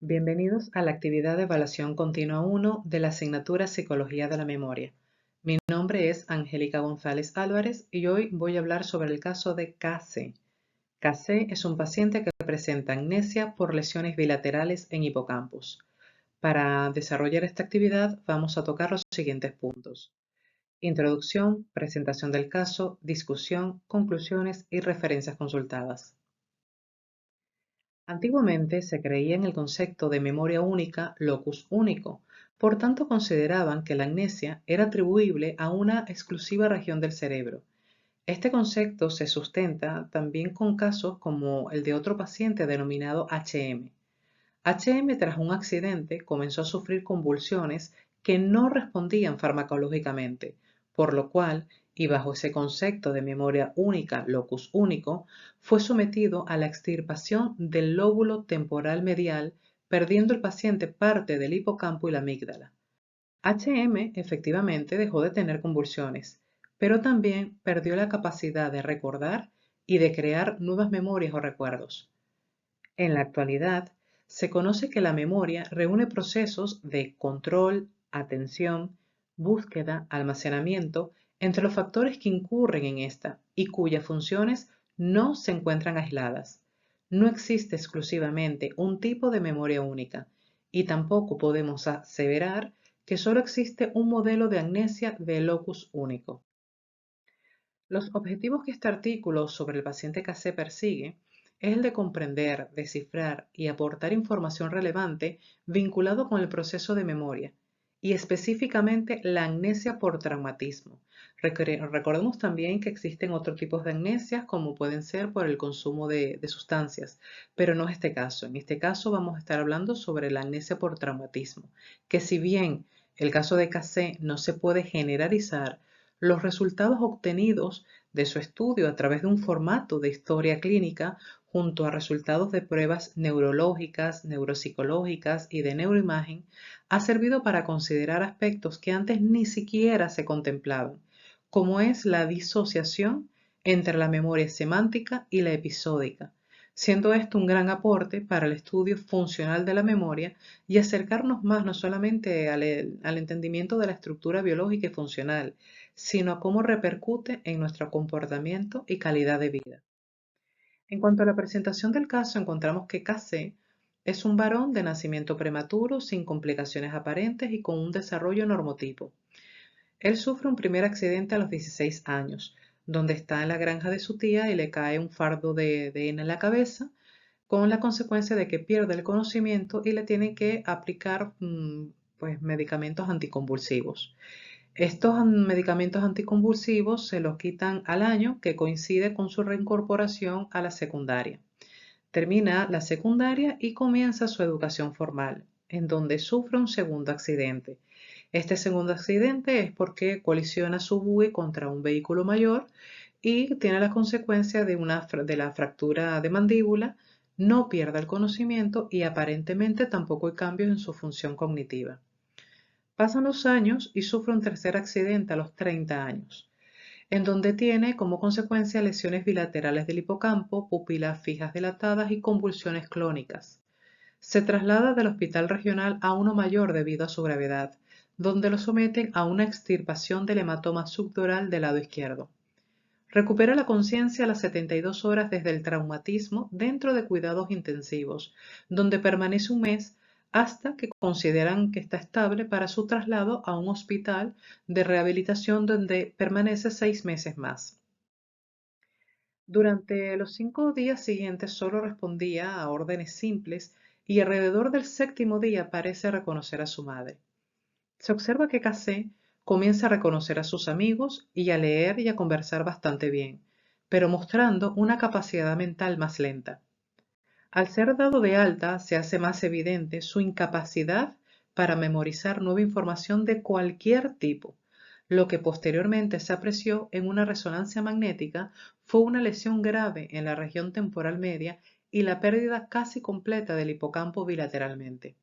Bienvenidos a la actividad de evaluación continua 1 de la asignatura Psicología de la Memoria. Mi nombre es Angélica González Álvarez y hoy voy a hablar sobre el caso de KC. KC es un paciente que presenta amnesia por lesiones bilaterales en hipocampus. Para desarrollar esta actividad vamos a tocar los siguientes puntos: introducción, presentación del caso, discusión, conclusiones y referencias consultadas. Antiguamente se creía en el concepto de memoria única, locus único, por tanto consideraban que la amnesia era atribuible a una exclusiva región del cerebro. Este concepto se sustenta también con casos como el de otro paciente denominado HM. HM, tras un accidente, comenzó a sufrir convulsiones que no respondían farmacológicamente, por lo cual, y bajo ese concepto de memoria única, locus único, fue sometido a la extirpación del lóbulo temporal medial, perdiendo el paciente parte del hipocampo y la amígdala. HM efectivamente dejó de tener convulsiones, pero también perdió la capacidad de recordar y de crear nuevas memorias o recuerdos. En la actualidad, se conoce que la memoria reúne procesos de control, atención, búsqueda, almacenamiento, entre los factores que incurren en esta y cuyas funciones no se encuentran aisladas. No existe exclusivamente un tipo de memoria única y tampoco podemos aseverar que solo existe un modelo de amnesia de locus único. Los objetivos que este artículo sobre el paciente KC persigue es el de comprender, descifrar y aportar información relevante vinculado con el proceso de memoria y específicamente la amnesia por traumatismo. Recordemos también que existen otros tipos de amnesias como pueden ser por el consumo de sustancias, pero no es este caso. En este caso vamos a estar hablando sobre la amnesia por traumatismo, que si bien el caso de KC no se puede generalizar, los resultados obtenidos de su estudio a través de un formato de historia clínica junto a resultados de pruebas neurológicas, neuropsicológicas y de neuroimagen ha servido para considerar aspectos que antes ni siquiera se contemplaban, como es la disociación entre la memoria semántica y la episódica, siendo esto un gran aporte para el estudio funcional de la memoria y acercarnos más no solamente al entendimiento de la estructura biológica y funcional, sino a cómo repercute en nuestro comportamiento y calidad de vida. En cuanto a la presentación del caso, encontramos que KC es un varón de nacimiento prematuro, sin complicaciones aparentes y con un desarrollo normotipo. Él sufre un primer accidente a los 16 años, donde está en la granja de su tía y le cae un fardo de hena en la cabeza, con la consecuencia de que pierde el conocimiento y le tienen que aplicar pues, medicamentos anticonvulsivos. Estos medicamentos anticonvulsivos se los quitan al año, que coincide con su reincorporación a la secundaria. Termina la secundaria y comienza su educación formal, en donde sufre un segundo accidente. Este segundo accidente es porque colisiona su buggy contra un vehículo mayor y tiene la consecuencia de la fractura de mandíbula, no pierde el conocimiento y aparentemente tampoco hay cambios en su función cognitiva. Pasan los años y sufre un tercer accidente a los 30 años, en donde tiene como consecuencia lesiones bilaterales del hipocampo, pupilas fijas dilatadas y convulsiones clónicas. Se traslada del hospital regional a uno mayor debido a su gravedad, donde lo someten a una extirpación del hematoma subdural del lado izquierdo. Recupera la conciencia a las 72 horas desde el traumatismo dentro de cuidados intensivos, donde permanece un mes hasta que consideran que está estable para su traslado a un hospital de rehabilitación donde permanece 6 meses más. Durante los 5 días siguientes solo respondía a órdenes simples y alrededor del séptimo día parece reconocer a su madre. Se observa que Casé comienza a reconocer a sus amigos y a leer y a conversar bastante bien, pero mostrando una capacidad mental más lenta. Al ser dado de alta, se hace más evidente su incapacidad para memorizar nueva información de cualquier tipo. Lo que posteriormente se apreció en una resonancia magnética fue una lesión grave en la región temporal media y la pérdida casi completa del hipocampo bilateralmente.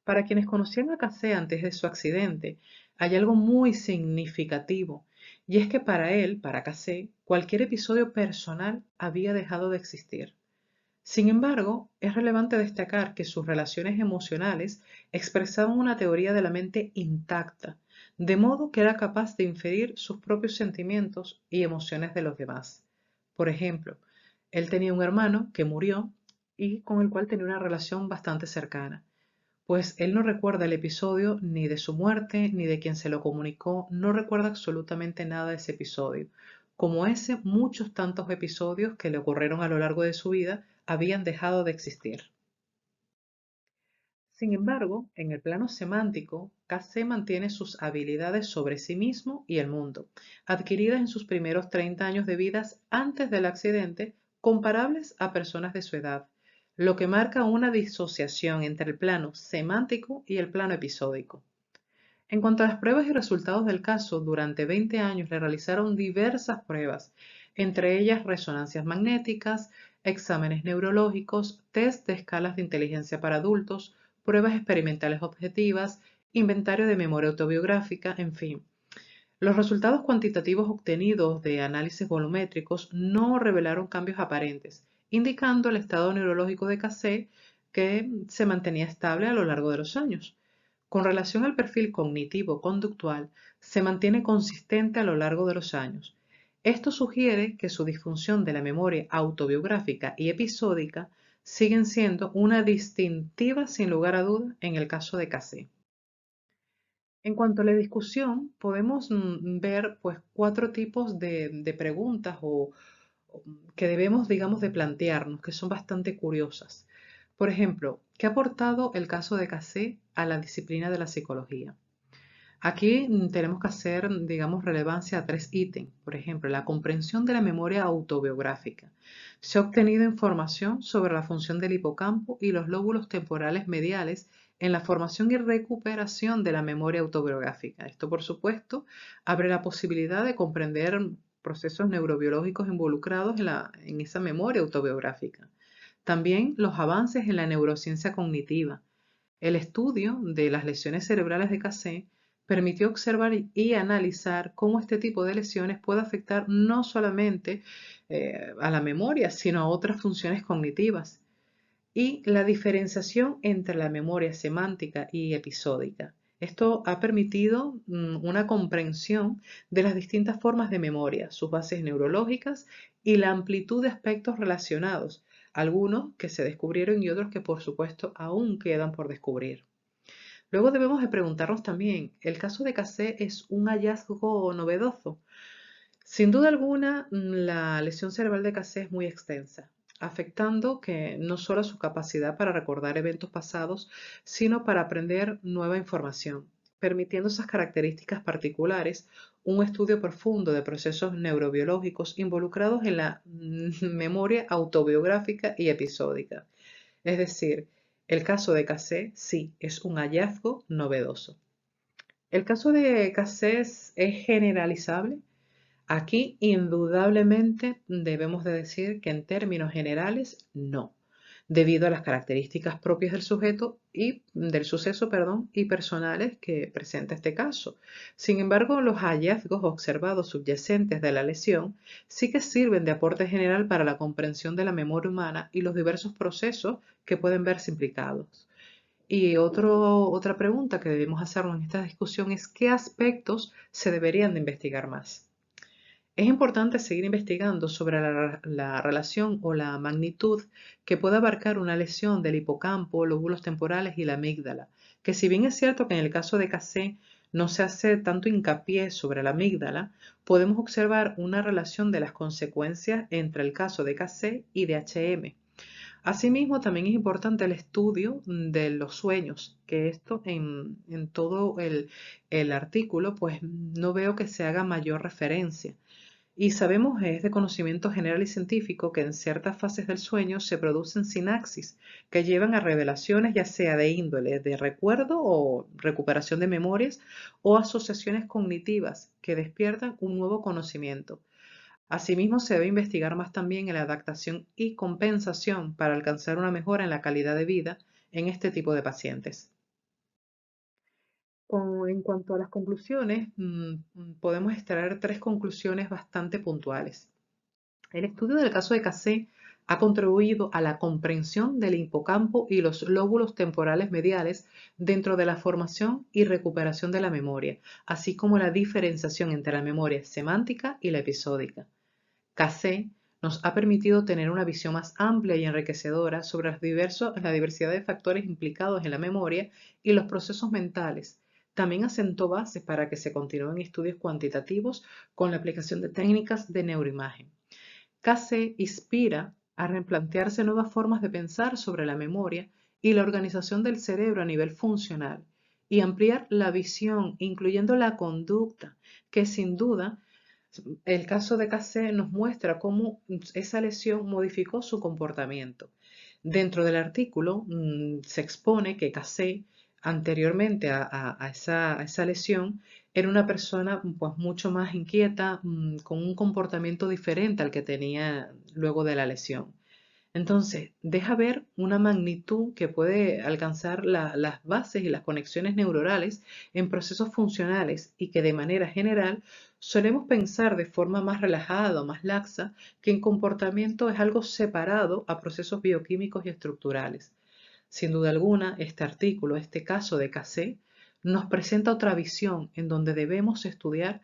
Para quienes conocían a Casé antes de su accidente, hay algo muy significativo, y es que para él, para Casé, cualquier episodio personal había dejado de existir. Sin embargo, es relevante destacar que sus relaciones emocionales expresaban una teoría de la mente intacta, de modo que era capaz de inferir sus propios sentimientos y emociones de los demás. Por ejemplo, él tenía un hermano que murió y con el cual tenía una relación bastante cercana. Pues él no recuerda el episodio ni de su muerte ni de quien se lo comunicó, no recuerda absolutamente nada de ese episodio. Como ese, muchos tantos episodios que le ocurrieron a lo largo de su vida habían dejado de existir. Sin embargo, en el plano semántico, Cassé mantiene sus habilidades sobre sí mismo y el mundo, adquiridas en sus primeros 30 años de vida antes del accidente, comparables a personas de su edad, lo que marca una disociación entre el plano semántico y el plano episódico. En cuanto a las pruebas y resultados del caso, durante 20 años le realizaron diversas pruebas, entre ellas resonancias magnéticas, exámenes neurológicos, test de escalas de inteligencia para adultos, pruebas experimentales objetivas, inventario de memoria autobiográfica, en fin. Los resultados cuantitativos obtenidos de análisis volumétricos no revelaron cambios aparentes, indicando el estado neurológico de Cassé que se mantenía estable a lo largo de los años. Con relación al perfil cognitivo-conductual, se mantiene consistente a lo largo de los años. Esto sugiere que su disfunción de la memoria autobiográfica y episódica siguen siendo una distintiva sin lugar a duda en el caso de Cassé. En cuanto a la discusión, podemos ver pues cuatro tipos de preguntas que debemos, digamos, de plantearnos, que son bastante curiosas. Por ejemplo, ¿qué ha aportado el caso de Cassé a la disciplina de la psicología? Aquí tenemos que hacer, digamos, relevancia a tres ítems. Por ejemplo, la comprensión de la memoria autobiográfica. Se ha obtenido información sobre la función del hipocampo y los lóbulos temporales mediales en la formación y recuperación de la memoria autobiográfica. Esto, por supuesto, abre la posibilidad de comprender procesos neurobiológicos involucrados en esa memoria autobiográfica. También los avances en la neurociencia cognitiva. El estudio de las lesiones cerebrales de Cassé permitió observar y analizar cómo este tipo de lesiones puede afectar no solamente a la memoria, sino a otras funciones cognitivas. Y la diferenciación entre la memoria semántica y episódica. Esto ha permitido una comprensión de las distintas formas de memoria, sus bases neurológicas y la amplitud de aspectos relacionados, algunos que se descubrieron y otros que por supuesto aún quedan por descubrir. Luego debemos de preguntarnos también, ¿el caso de Cassé es un hallazgo novedoso? Sin duda alguna, la lesión cerebral de Cassé es muy extensa, afectando que no solo su capacidad para recordar eventos pasados, sino para aprender nueva información, permitiendo esas características particulares un estudio profundo de procesos neurobiológicos involucrados en la memoria autobiográfica y episódica. Es decir, el caso de Cassé sí es un hallazgo novedoso. ¿El caso de Cassé es generalizable? Aquí indudablemente debemos de decir que en términos generales no, debido a las características propias del sujeto y del suceso, perdón, y personales que presenta este caso. Sin embargo, los hallazgos observados subyacentes de la lesión sí que sirven de aporte general para la comprensión de la memoria humana y los diversos procesos que pueden verse implicados. Y otra pregunta que debemos hacernos en esta discusión es ¿qué aspectos se deberían de investigar más? Es importante seguir investigando sobre la relación o la magnitud que puede abarcar una lesión del hipocampo, lóbulos temporales y la amígdala, que si bien es cierto que en el caso de Cassé no se hace tanto hincapié sobre la amígdala, podemos observar una relación de las consecuencias entre el caso de Cassé y de HM. Asimismo, también es importante el estudio de los sueños, que esto en todo el artículo, pues no veo que se haga mayor referencia. Y sabemos, es de conocimiento general y científico, que en ciertas fases del sueño se producen sinapsis que llevan a revelaciones ya sea de índole de recuerdo o recuperación de memorias o asociaciones cognitivas que despiertan un nuevo conocimiento. Asimismo, se debe investigar más también en la adaptación y compensación para alcanzar una mejora en la calidad de vida en este tipo de pacientes. En cuanto a las conclusiones, podemos extraer tres conclusiones bastante puntuales. El estudio del caso de Cassé Ha contribuido a la comprensión del hipocampo y los lóbulos temporales mediales dentro de la formación y recuperación de la memoria, así como la diferenciación entre la memoria semántica y la episódica. KC nos ha permitido tener una visión más amplia y enriquecedora sobre la diversidad de factores implicados en la memoria y los procesos mentales. También asentó bases para que se continúen estudios cuantitativos con la aplicación de técnicas de neuroimagen. KC inspira a replantearse nuevas formas de pensar sobre la memoria y la organización del cerebro a nivel funcional y ampliar la visión, incluyendo la conducta, que sin duda el caso de Cassé nos muestra cómo esa lesión modificó su comportamiento. Dentro del artículo se expone que Cassé, anteriormente a esa lesión, era una persona pues, mucho más inquieta, con un comportamiento diferente al que tenía luego de la lesión. Entonces, deja ver una magnitud que puede alcanzar las bases y las conexiones neuronales en procesos funcionales y que de manera general solemos pensar de forma más relajada o más laxa que en comportamiento es algo separado a procesos bioquímicos y estructurales. Sin duda alguna, este artículo, este caso de Cassé, nos presenta otra visión en donde debemos estudiar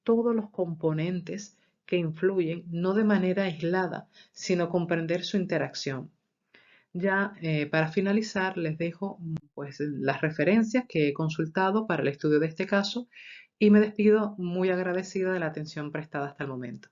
todos los componentes que influyen, no de manera aislada, sino comprender su interacción. Ya para finalizar, les dejo pues, las referencias que he consultado para el estudio de este caso y me despido muy agradecida de la atención prestada hasta el momento.